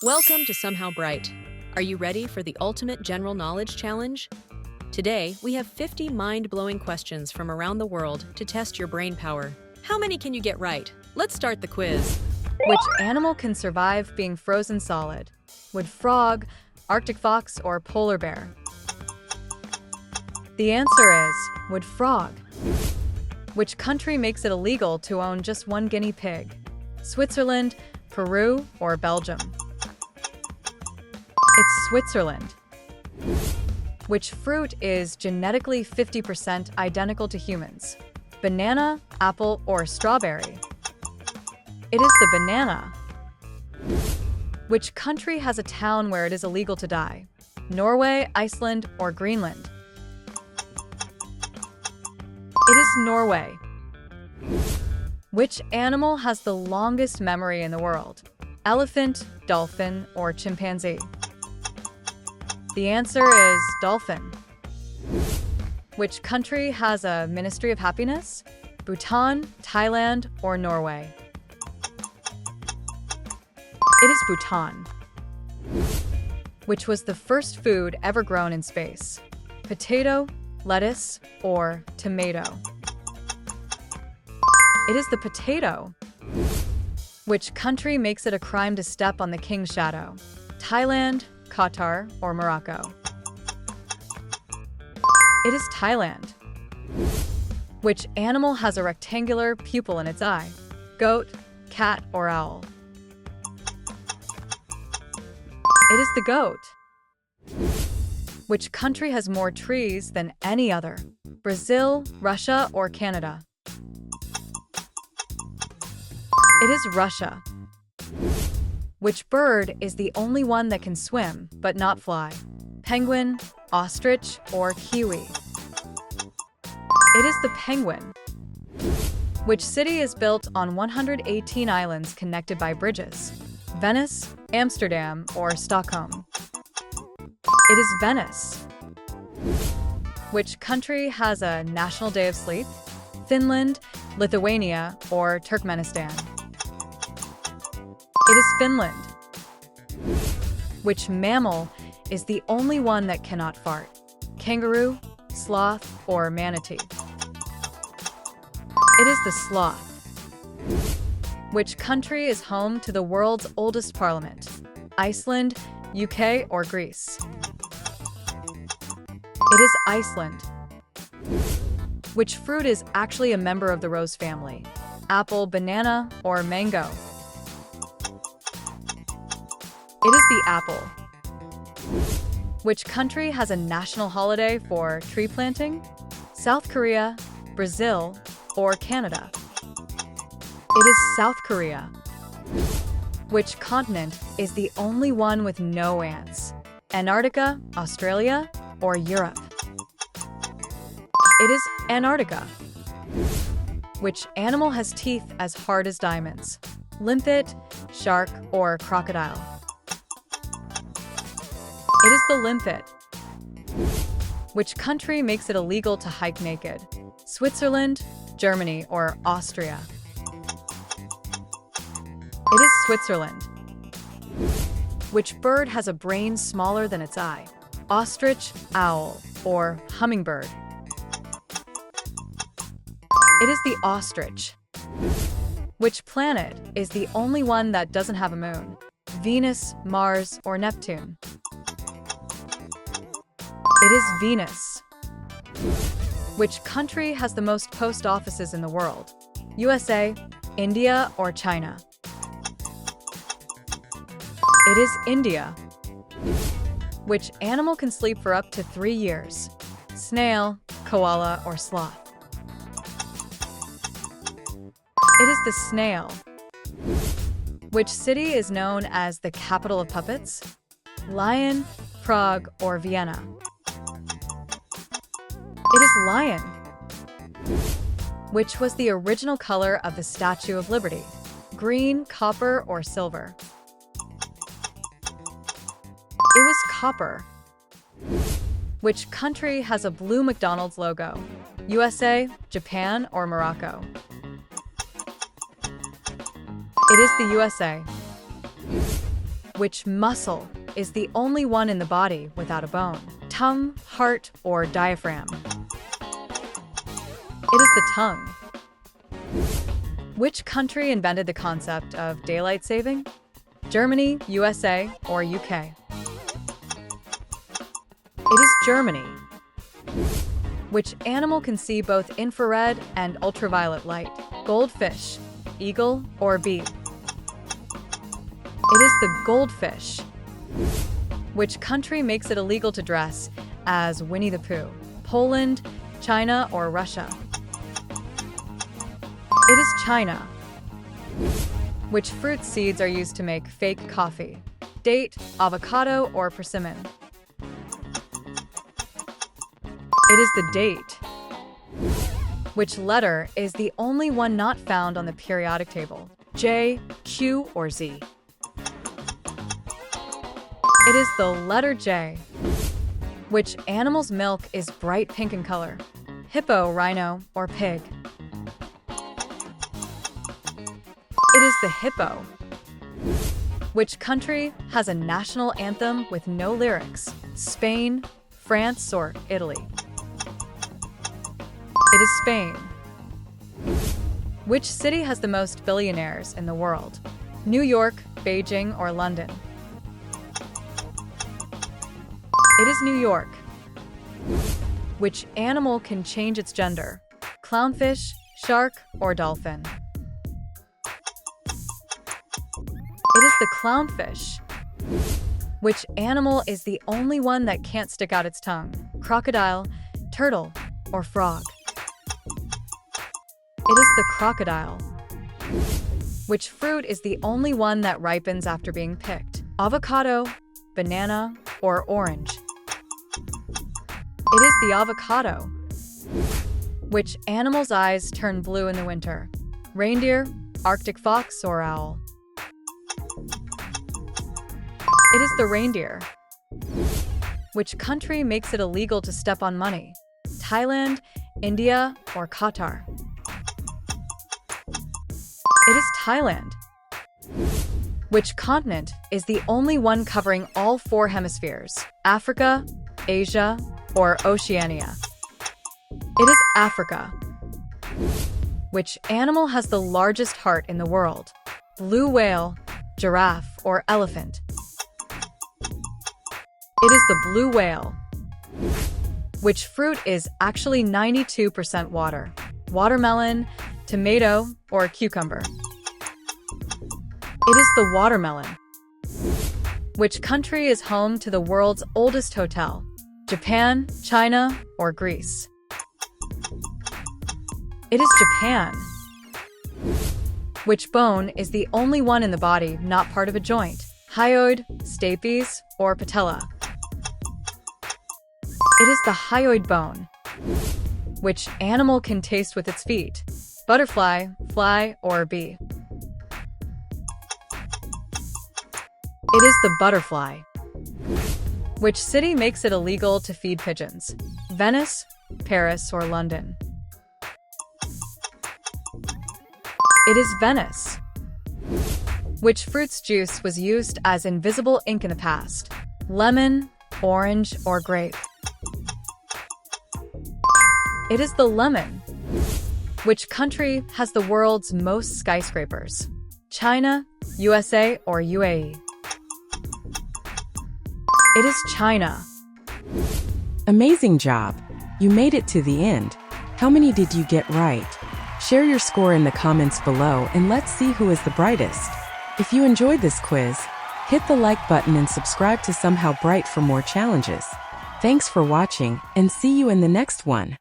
Welcome to Somehow Bright. Are you ready for the ultimate general knowledge challenge? Today, we have 50 mind-blowing questions from around the world to test your brain power. How many can you get right? Let's start the quiz. Which animal can survive being frozen solid? Would frog, Arctic fox, or polar bear? The answer is would frog. Which country makes it illegal to own just one guinea pig? Switzerland, Peru, or Belgium? It's Switzerland. Which fruit is genetically 50% identical to humans? Banana, apple, or strawberry? It is the banana. Which country has a town where it is illegal to die? Norway, Iceland, or Greenland? It is Norway. Which animal has the longest memory in the world? Elephant, dolphin, or chimpanzee? The answer is dolphin. Which country has a Ministry of Happiness? Bhutan, Thailand, or Norway? It is Bhutan. Which was the first food ever grown in space? Potato, lettuce, or tomato? It is the potato. Which country makes it a crime to step on the king's shadow? Thailand, Qatar, or Morocco? It is Thailand. Which animal has a rectangular pupil in its eye? Goat, cat, or owl? It is the goat. Which country has more trees than any other? Brazil, Russia, or Canada? It is Russia. Which bird is the only one that can swim but not fly? Penguin, ostrich, or kiwi? It is the penguin. Which city is built on 118 islands connected by bridges? Venice, Amsterdam, or Stockholm? It is Venice. Which country has a National Day of Sleep? Finland, Lithuania, or Turkmenistan? It is Finland. Which mammal is the only one that cannot fart? Kangaroo, sloth, or manatee? It is the sloth. Which country is home to the world's oldest parliament? Iceland, UK, or Greece? It is Iceland. Which fruit is actually a member of the rose family? Apple, banana, or mango? It is the apple. Which country has a national holiday for tree planting? South Korea, Brazil, or Canada? It is South Korea. Which continent is the only one with no ants? Antarctica, Australia, or Europe? It is Antarctica. Which animal has teeth as hard as diamonds? Limpet, shark, or crocodile? It is the limpet. Which country makes it illegal to hike naked? Switzerland, Germany, or Austria? It is Switzerland. Which bird has a brain smaller than its eye? Ostrich, owl, or hummingbird? It is the ostrich. Which planet is the only one that doesn't have a moon? Venus, Mars, or Neptune? It is Venus. Which country has the most post offices in the world? USA, India, or China? It is India. Which animal can sleep for up to 3 years? Snail, koala, or sloth? It is the snail. Which city is known as the capital of puppets? Lyon, Prague, or Vienna? It is Lyon. Which was the original color of the Statue of Liberty? Green, copper, or silver? It was copper. Which country has a blue McDonald's logo? USA, Japan, or Morocco? It is the USA. Which muscle is the only one in the body without a bone? Tongue, heart, or diaphragm? It is the tongue. Which country invented the concept of daylight saving? Germany, USA, or UK? It is Germany. Which animal can see both infrared and ultraviolet light? Goldfish, eagle, or bee? It is the goldfish. Which country makes it illegal to dress as Winnie the Pooh? Poland, China, or Russia? It is China. Which fruit seeds are used to make fake coffee? Date, avocado, or persimmon? It is the date. Which letter is the only one not found on the periodic table? J, Q, or Z? It is the letter J. Which animal's milk is bright pink in color? Hippo, rhino, or pig? It is the hippo. Which country has a national anthem with no lyrics? Spain, France, or Italy? It is Spain. Which city has the most billionaires in the world? New York, Beijing, or London? It is New York. Which animal can change its gender? Clownfish, shark, or dolphin? It is the clownfish. Which animal is the only one that can't stick out its tongue? Crocodile, turtle, or frog? It is the crocodile. Which fruit is the only one that ripens after being picked? Avocado, banana, or orange? It is the avocado. Which animal's eyes turn blue in the winter? Reindeer, Arctic fox, or owl? It is the reindeer. Which country makes it illegal to step on money? Thailand, India, or Qatar? It is Thailand. Which continent is the only one covering all 4 hemispheres? Africa, Asia, or Oceania? It is Africa. Which animal has the largest heart in the world? Blue whale, giraffe, or elephant? It is the blue whale. Which fruit is actually 92% water? Watermelon, tomato, or cucumber? It is the watermelon. Which country is home to the world's oldest hotel? Japan, China, or Greece? It is Japan. Which bone is the only one in the body not part of a joint? Hyoid, stapes, or patella? It is the hyoid bone. Which animal can taste with its feet? Butterfly, fly, or bee? It is the butterfly. Which city makes it illegal to feed pigeons? Venice, Paris, or London? It is Venice. Which fruit's juice was used as invisible ink in the past? Lemon, orange, or grape? It is the lemon. Which country has the world's most skyscrapers? China, USA, or UAE? It is China. Amazing job! You made it to the end. How many did you get right? Share your score in the comments below and let's see who is the brightest. If you enjoyed this quiz, hit the like button and subscribe to Somehow Bright for more challenges. Thanks for watching and see you in the next one.